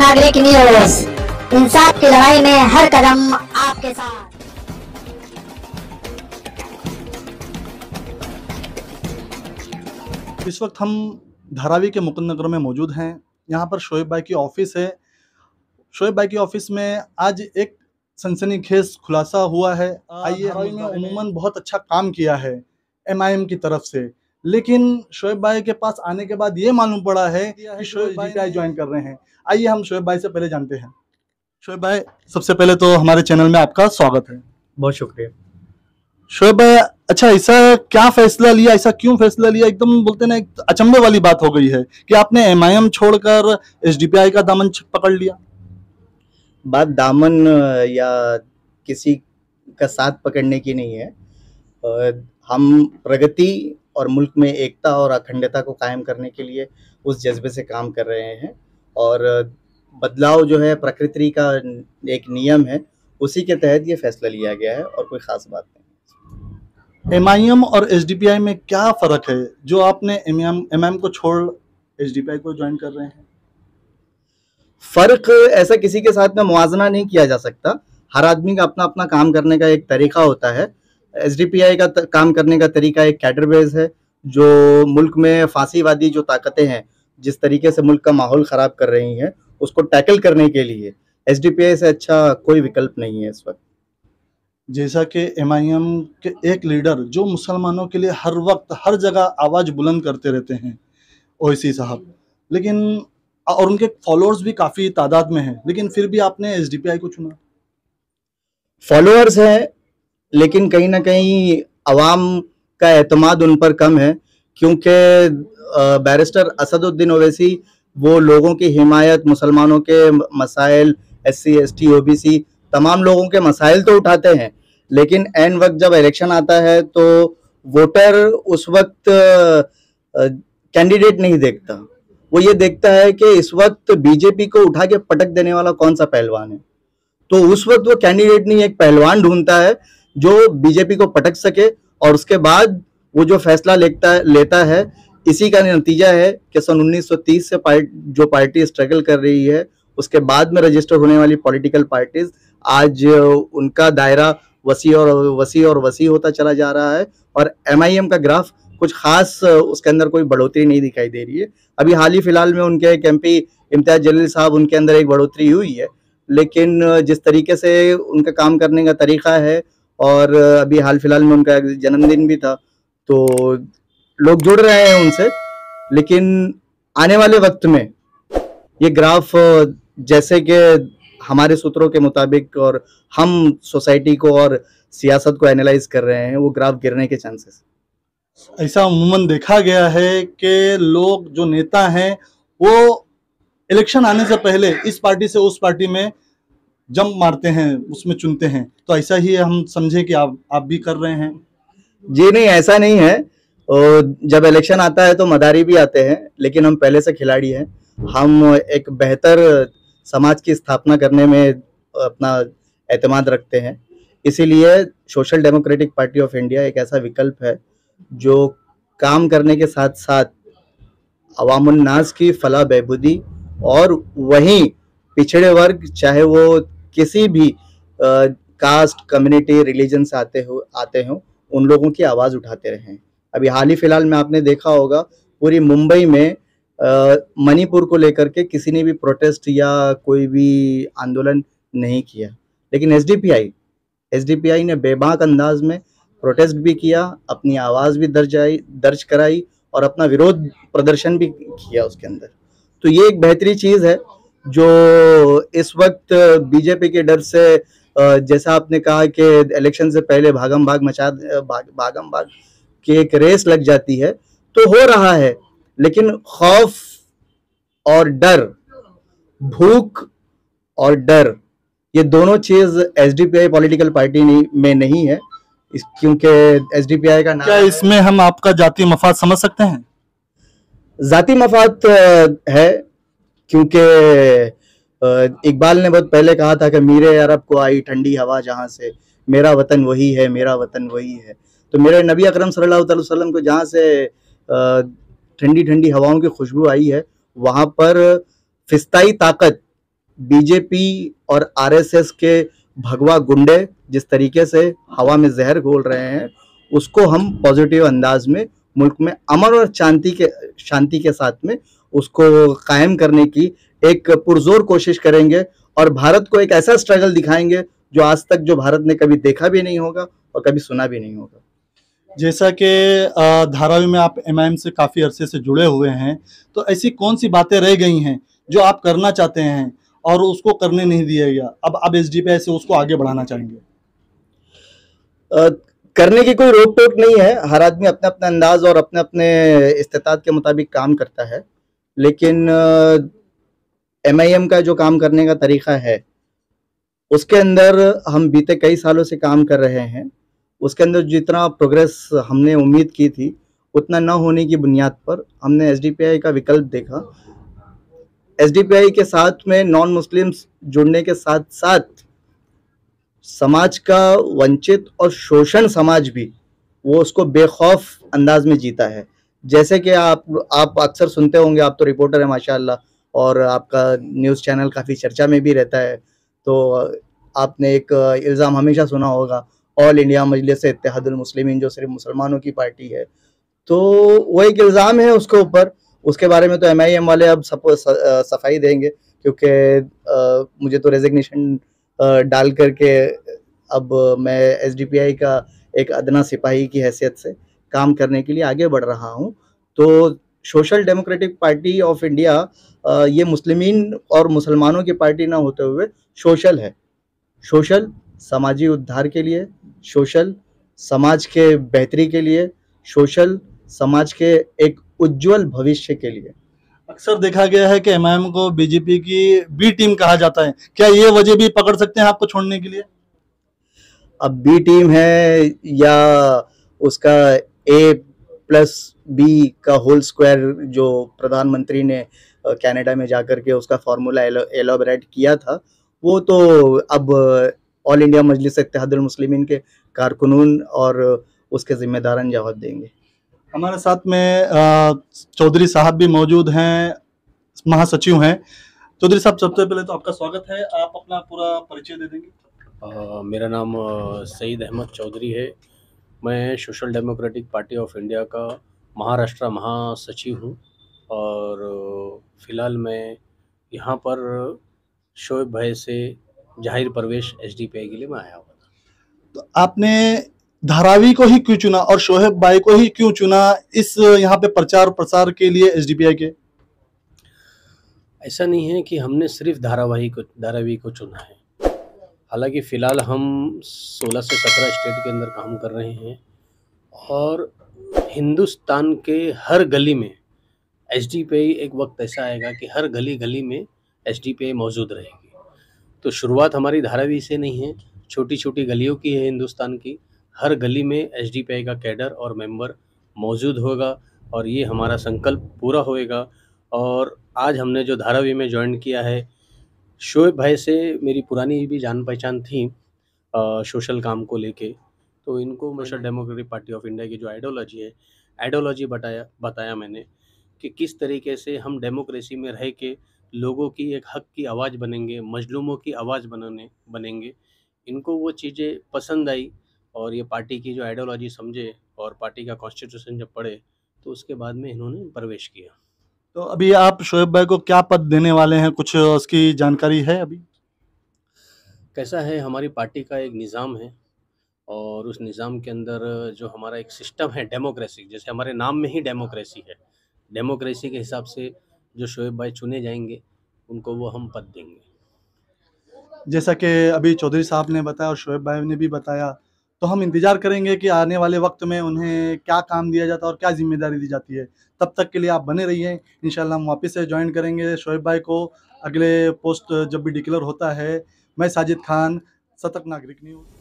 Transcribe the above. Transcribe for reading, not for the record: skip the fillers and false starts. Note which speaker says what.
Speaker 1: नागरिक न्यूज, इंसाफ की लड़ाई में हर कदम आपके साथ।
Speaker 2: इस वक्त हम धारावी के मुकुंद नगर में मौजूद हैं। यहाँ पर शोएब भाई की ऑफिस है। शोएब भाई की ऑफिस में आज एक सनसनीखेज खुलासा हुआ है। धारावी में उन्होंने बहुत अच्छा काम किया है MIM की तरफ से, लेकिन शोएब भाई के पास आने के बाद ये मालूम पड़ा है कि शोएब भाई SDPI ज्वाइन कर रहे हैं। आइए हम शोएब भाई से पहले जानते हैं। शोएब भाई, सबसे पहले तो हमारे चैनल में आपका स्वागत है।
Speaker 3: बहुत शुक्रिया।
Speaker 2: शोएब भाई, अच्छा ऐसा क्या फैसला लिया, ऐसा क्यों फैसला लिया? एकदम बोलते ना, एक अचंभे वाली बात हो गई है कि आपने MIM छोड़कर SDPI का दामन पकड़ लिया।
Speaker 3: बात दामन या किसी का साथ पकड़ने की नहीं है। हम प्रगति और मुल्क में एकता और अखंडता को कायम करने के लिए उस जज्बे से काम कर रहे हैं, और बदलाव जो है प्रकृति का एक नियम है, उसी के तहत ये फैसला लिया गया है और कोई खास बात नहीं।
Speaker 2: MIM और SDPI में क्या फ़र्क है जो आपने MIM को छोड़ SDPI को ज्वाइन कर रहे हैं?
Speaker 3: फ़र्क ऐसा किसी के साथ में मुआवजा नहीं किया जा सकता। हर आदमी का अपना अपना काम करने का एक तरीका होता है। SDPI का काम करने का तरीका एक कैडर बेस है, जो मुल्क में फांसीवादी जो ताकतें हैं, जिस तरीके से मुल्क का माहौल ख़राब कर रही हैं, उसको टैकल करने के लिए SDPI से अच्छा कोई विकल्प नहीं है इस वक्त।
Speaker 2: जैसा कि MIM के एक लीडर जो मुसलमानों के लिए हर वक्त हर जगह आवाज़ बुलंद करते रहते हैं, ओवैसी साहब, लेकिन और उनके फॉलोअर्स भी काफ़ी तादाद में हैं, लेकिन फिर भी आपने SDPI को चुना।
Speaker 3: फॉलोअर्स हैं, लेकिन कहीं ना कहीं अवाम का एतमाद उन पर कम है, क्योंकि बैरिस्टर असदुद्दीन ओवैसी वो लोगों की हिमायत, मुसलमानों के मसाइल, SC ST OBC तमाम लोगों के मसाइल तो उठाते हैं, लेकिन एन वक्त जब इलेक्शन आता है तो वोटर उस वक्त कैंडिडेट नहीं देखता। वो ये देखता है कि इस वक्त बीजेपी को उठा के पटक देने वाला कौन सा पहलवान है। तो उस वक्त वो कैंडिडेट नहीं, एक पहलवान ढूंढता है जो बीजेपी को पटक सके, और उसके बाद वो जो फैसला लेता है। इसी का नतीजा है कि सन 1930 से जो पार्टी स्ट्रगल कर रही है, उसके बाद में रजिस्टर होने वाली पॉलिटिकल पार्टीज, आज उनका दायरा वसी और वसी होता चला जा रहा है, और MIM का ग्राफ कुछ खास उसके अंदर कोई बढ़ोतरी नहीं दिखाई दे रही है। अभी हाल ही फिलहाल में उनके एक MP इम्तियाज जलील साहब, उनके अंदर एक बढ़ोतरी हुई है, लेकिन जिस तरीके से उनका काम करने का तरीका है, और अभी हाल फिलहाल में उनका जन्मदिन भी था, तो लोग जुड़ रहे हैं उनसे। लेकिन आने वाले वक्त में ये ग्राफ, जैसे कि हमारे सूत्रों के मुताबिक और हम सोसाइटी को और सियासत को एनालाइज कर रहे हैं, वो ग्राफ गिरने के चांसेस।
Speaker 2: ऐसा उम्मूमन देखा गया है कि लोग जो नेता हैं वो इलेक्शन आने से पहले इस पार्टी से उस पार्टी में जंप मारते हैं, उसमें चुनते हैं, तो ऐसा ही हम समझे कि आप भी कर रहे हैं?
Speaker 3: जी नहीं, ऐसा नहीं है। जब इलेक्शन आता है तो मदारी भी आते हैं, लेकिन हम पहले से खिलाड़ी हैं। हम एक बेहतर समाज की स्थापना करने में अपना एतमाद रखते हैं, इसीलिए social democratic party of India एक ऐसा विकल्प है जो काम करने के साथ साथ अवामुन नास की फलाह बहबूदी और वहीं पिछड़े वर्ग, चाहे वो किसी भी कास्ट, कम्युनिटी, रिलीजन से आते हो, उन लोगों की आवाज़ उठाते रहे हैं। अभी हाल ही फिलहाल में आपने देखा होगा, पूरी मुंबई में मणिपुर को लेकर के किसी ने भी प्रोटेस्ट या कोई भी आंदोलन नहीं किया, लेकिन SDPI ने बेबाक अंदाज में प्रोटेस्ट भी किया, अपनी आवाज़ भी दर्ज कराई और अपना विरोध प्रदर्शन भी किया उसके अंदर। तो ये एक बेहतरी चीज़ है जो इस वक्त बीजेपी के डर से, जैसा आपने कहा कि इलेक्शन से पहले भागम भाग की एक रेस लग जाती है, तो हो रहा है, लेकिन खौफ और डर, भूख और डर, ये दोनों चीज SDPI पॉलिटिकल पार्टी में नहीं है, क्योंकि SDPI का नाम,
Speaker 2: क्या इसमें हम आपका जातीय मफाद समझ सकते हैं?
Speaker 3: जाती मफाद है, क्योंकि इकबाल ने बहुत पहले कहा था कि मीरे अरब को आई ठंडी हवा जहाँ से, मेरा वतन वही है, मेरा वतन वही है। तो मेरे नबी अकरम सल्लल्लाहु अलैहि वसल्लम को जहाँ से ठंडी ठंडी हवाओं की खुशबू आई है, वहाँ पर फिस्ताई ताकत बीजेपी और आरएसएस के भगवा गुंडे जिस तरीके से हवा में जहर घोल रहे हैं, उसको हम पॉजिटिव अंदाज में मुल्क में अमन और शांति के साथ में उसको कायम करने की एक पुरजोर कोशिश करेंगे और भारत को एक ऐसा स्ट्रगल दिखाएंगे जो आज तक जो भारत ने कभी देखा भी नहीं होगा और कभी सुना भी नहीं होगा।
Speaker 2: जैसा कि धारावी में आप एमआईएम से काफ़ी अरसे से जुड़े हुए हैं, तो ऐसी कौन सी बातें रह गई हैं जो आप करना चाहते हैं और उसको करने नहीं दिया गया, अब आप एसडीपीआई से उसको आगे बढ़ाना चाहेंगे?
Speaker 3: करने की कोई रोक टोक नहीं है, हर आदमी अपने अपने अंदाज और अपने अपने इस्तेताद के मुताबिक काम करता है, लेकिन एमआईएम का जो काम करने का तरीका है उसके अंदर हम बीते कई सालों से काम कर रहे हैं। उसके अंदर जितना प्रोग्रेस हमने उम्मीद की थी उतना न होने की बुनियाद पर हमने एसडीपीआई का विकल्प देखा। एसडीपीआई के साथ में नॉन मुस्लिम्स जुड़ने के साथ साथ समाज का वंचित और शोषण समाज भी वो उसको बेखौफ अंदाज में जीता है। जैसे कि आप अक्सर सुनते होंगे, आप तो रिपोर्टर है माशाअल्लाह और आपका न्यूज़ चैनल काफ़ी चर्चा में भी रहता है, तो आपने एक इल्ज़ाम हमेशा सुना होगा, ऑल इंडिया मजलिस इत्तेहादुल मुस्लिमीन जो सिर्फ मुसलमानों की पार्टी है, तो वो एक इल्ज़ाम है उसके ऊपर। उसके बारे में तो एमआईएम वाले अब सफाई देंगे, क्योंकि मुझे तो रेजिग्नेशन डाल करके अब मैं एसडीपीआई का एक अदना सिपाही की हैसियत से काम करने के लिए आगे बढ़ रहा हूं। तो social democratic party of India ये मुस्लिमीन और मुसलमानों की पार्टी ना होते हुए सोशल है। सोशल समाजी उद्धार के लिए, सोशल समाज के बेहतरी के लिए, सोशल समाज के एक उज्जवल भविष्य के लिए।
Speaker 2: अक्सर देखा गया है कि एमआईएम को बीजेपी की बी टीम कहा जाता है, क्या ये वजह भी पकड़ सकते हैं आपको छोड़ने के लिए?
Speaker 3: अब बी टीम है या उसका A+B का होल स्क्वायर जो प्रधानमंत्री ने कनाडा में जाकर के उसका फॉर्मूला एलोबरेट किया था, वो तो अब ऑल इंडिया मजलिस इत्तेहादुल मुस्लिमीन के कारकुनून और उसके जिम्मेदारान जवाब देंगे।
Speaker 2: हमारे साथ में चौधरी साहब भी मौजूद हैं, महासचिव हैं। चौधरी साहब, सबसे पहले तो आपका स्वागत है, आप अपना पूरा परिचय दे देंगे?
Speaker 4: मेरा नाम सईद अहमद चौधरी है। मैं social democratic party of India का महाराष्ट्र महासचिव हूँ और फ़िलहाल मैं यहाँ पर शोएब भाई से जाहिर प्रवेश एसडीपीआई के लिए मैं आया हुआ था।
Speaker 2: तो आपने धारावी को ही क्यों चुना और शोएब भाई को ही क्यों चुना इस यहाँ पे प्रचार प्रसार के लिए एसडीपीआई के?
Speaker 4: ऐसा नहीं है कि हमने सिर्फ धारावी को चुना है। हालांकि फ़िलहाल हम 16 से 17 स्टेट के अंदर काम कर रहे हैं और हिंदुस्तान के हर गली में एसडीपीआई, एक वक्त ऐसा आएगा कि हर गली गली में एसडीपीआई मौजूद रहेगी। तो शुरुआत हमारी धारावी से नहीं है, छोटी छोटी गलियों की है हिंदुस्तान की। हर गली में एसडीपीआई का कैडर और मेंबर मौजूद होगा और ये हमारा संकल्प पूरा होएगा। और आज हमने जो धारावी में ज्वाइन किया है, शोएब भाई से मेरी पुरानी भी जान पहचान थी सोशल काम को लेके, तो इनको social democratic party of India की जो आइडियोलॉजी है, आइडियोलॉजी बताया मैंने कि किस तरीके से हम डेमोक्रेसी में रह के लोगों की एक हक की आवाज़ बनेंगे, मजलूमों की आवाज़ बनेंगे। इनको वो चीज़ें पसंद आई और ये पार्टी की जो आइडियोलॉजी समझे और पार्टी का कॉन्स्टिट्यूशन जब पढ़े तो उसके बाद में इन्होंने प्रवेश किया।
Speaker 2: तो अभी आप शोएब भाई को क्या पद देने वाले हैं, कुछ उसकी जानकारी है अभी?
Speaker 4: कैसा है, हमारी पार्टी का एक निज़ाम है और उस निज़ाम के अंदर जो हमारा एक सिस्टम है डेमोक्रेसी, जैसे हमारे नाम में ही डेमोक्रेसी है, डेमोक्रेसी के हिसाब से जो शोएब भाई चुने जाएंगे उनको वो हम पद देंगे।
Speaker 2: जैसा कि अभी चौधरी साहब ने बताया और शोएब भाई ने भी बताया, तो हम इंतज़ार करेंगे कि आने वाले वक्त में उन्हें क्या काम दिया जाता है और क्या जिम्मेदारी दी जाती है। तब तक के लिए आप बने रहिए, इंशाल्लाह हम वापस से ज्वाइन करेंगे शोएब भाई को अगले पोस्ट जब भी डिक्लेयर होता है। मैं साजिद खान, सतर्क नागरिक न्यूज़।